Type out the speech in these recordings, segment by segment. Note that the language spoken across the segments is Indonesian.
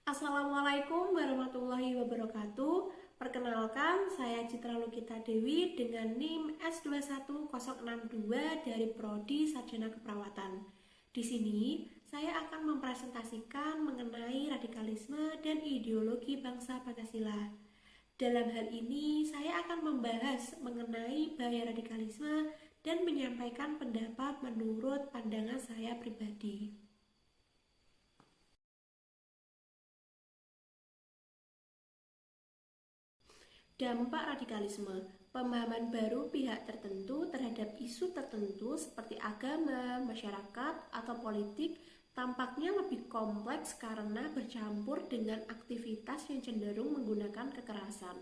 Assalamualaikum warahmatullahi wabarakatuh. Perkenalkan, saya Citra Lukita Dewi dengan NIM S21062 dari Prodi Sarjana Keperawatan. Di sini, saya akan mempresentasikan mengenai radikalisme dan ideologi bangsa Pancasila. Dalam hal ini, saya akan membahas mengenai bahaya radikalisme dan menyampaikan pendapat menurut pandangan saya pribadi. Dampak radikalisme, pemahaman baru pihak tertentu terhadap isu tertentu seperti agama, masyarakat, atau politik tampaknya lebih kompleks karena bercampur dengan aktivitas yang cenderung menggunakan kekerasan.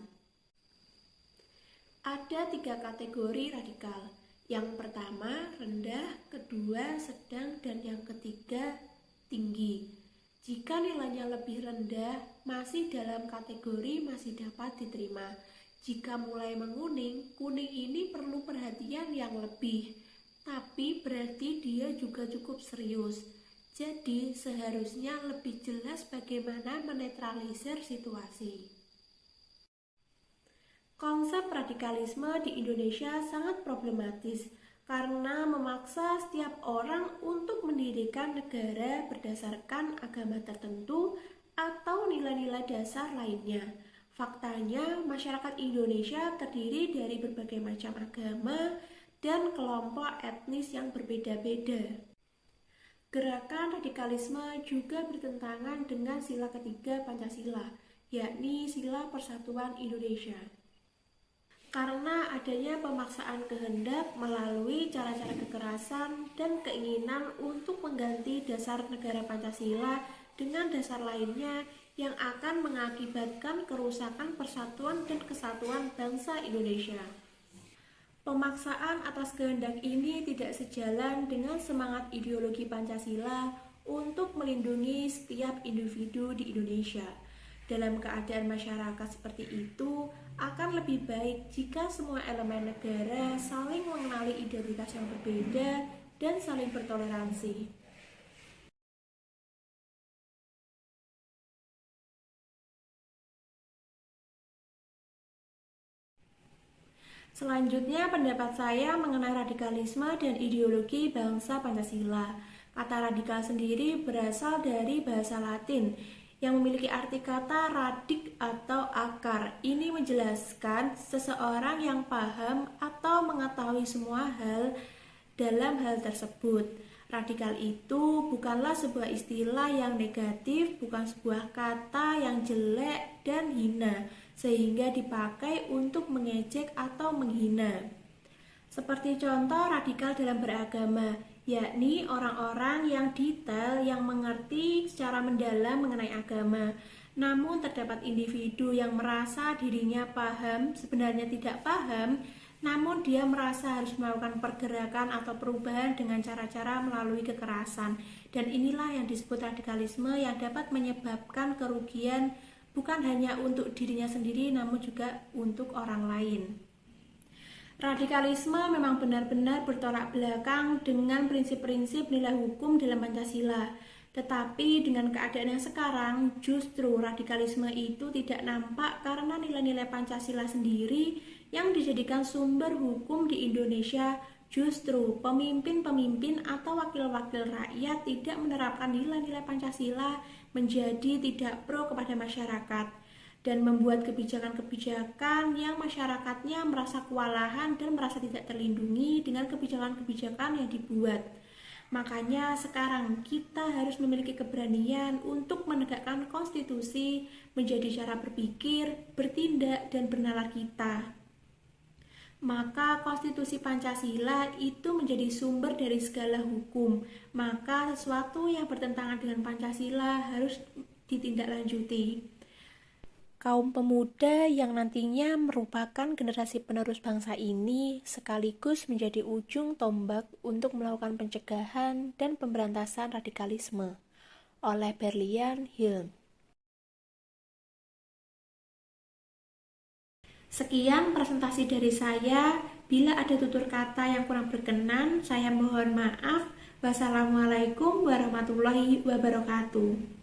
Ada 3 kategori radikal. Yang pertama, rendah, kedua, sedang, dan yang ketiga, tinggi. Jika nilainya lebih rendah, masih dalam kategori masih dapat diterima. Jika mulai menguning, kuning ini perlu perhatian yang lebih, tapi berarti dia juga cukup serius. Jadi, seharusnya lebih jelas bagaimana menetralisir situasi. Konsep radikalisme di Indonesia sangat problematis karena memaksa setiap orang untuk mendirikan negara berdasarkan agama tertentu atau nilai-nilai dasar lainnya. Faktanya, masyarakat Indonesia terdiri dari berbagai macam agama dan kelompok etnis yang berbeda-beda. Gerakan radikalisme juga bertentangan dengan sila ketiga Pancasila, yakni Sila Persatuan Indonesia. Karena adanya pemaksaan kehendak melalui cara-cara kekerasan dan keinginan untuk mengganti dasar negara Pancasila dengan dasar lainnya yang akan mengakibatkan kerusakan persatuan dan kesatuan bangsa Indonesia. Pemaksaan atas kehendak ini tidak sejalan dengan semangat ideologi Pancasila untuk melindungi setiap individu di Indonesia. Dalam keadaan masyarakat seperti itu, akan lebih baik jika semua elemen negara saling mengenali identitas yang berbeda dan saling bertoleransi. Selanjutnya, pendapat saya mengenai radikalisme dan ideologi bangsa Pancasila. Kata radikal sendiri berasal dari bahasa Latin yang memiliki arti kata radik atau akar. Ini menjelaskan seseorang yang paham atau mengetahui semua hal dalam hal tersebut. Radikal itu bukanlah sebuah istilah yang negatif, bukan sebuah kata yang jelek dan hina, sehingga dipakai untuk mengejek atau menghina. Seperti contoh radikal dalam beragama, yakni orang-orang yang detail yang mengerti secara mendalam mengenai agama. Namun terdapat individu yang merasa dirinya paham, sebenarnya tidak paham, namun dia merasa harus melakukan pergerakan atau perubahan dengan cara-cara melalui kekerasan. Dan inilah yang disebut radikalisme yang dapat menyebabkan kerugian bukan hanya untuk dirinya sendiri namun juga untuk orang lain. Radikalisme memang benar-benar bertolak belakang dengan prinsip-prinsip nilai hukum dalam Pancasila. Tetapi dengan keadaan yang sekarang, justru radikalisme itu tidak nampak karena nilai-nilai Pancasila sendiri yang dijadikan sumber hukum di Indonesia. Justru pemimpin-pemimpin atau wakil-wakil rakyat tidak menerapkan nilai-nilai Pancasila menjadi tidak pro kepada masyarakat dan membuat kebijakan-kebijakan yang masyarakatnya merasa kewalahan dan merasa tidak terlindungi dengan kebijakan-kebijakan yang dibuat. Makanya sekarang kita harus memiliki keberanian untuk menegakkan konstitusi menjadi cara berpikir, bertindak, dan bernalar kita. Maka konstitusi Pancasila itu menjadi sumber dari segala hukum. Maka sesuatu yang bertentangan dengan Pancasila harus ditindaklanjuti. Kaum pemuda yang nantinya merupakan generasi penerus bangsa ini sekaligus menjadi ujung tombak untuk melakukan pencegahan dan pemberantasan radikalisme oleh Berlian Hilm. Sekian presentasi dari saya. Bila ada tutur kata yang kurang berkenan, saya mohon maaf. Wassalamualaikum warahmatullahi wabarakatuh.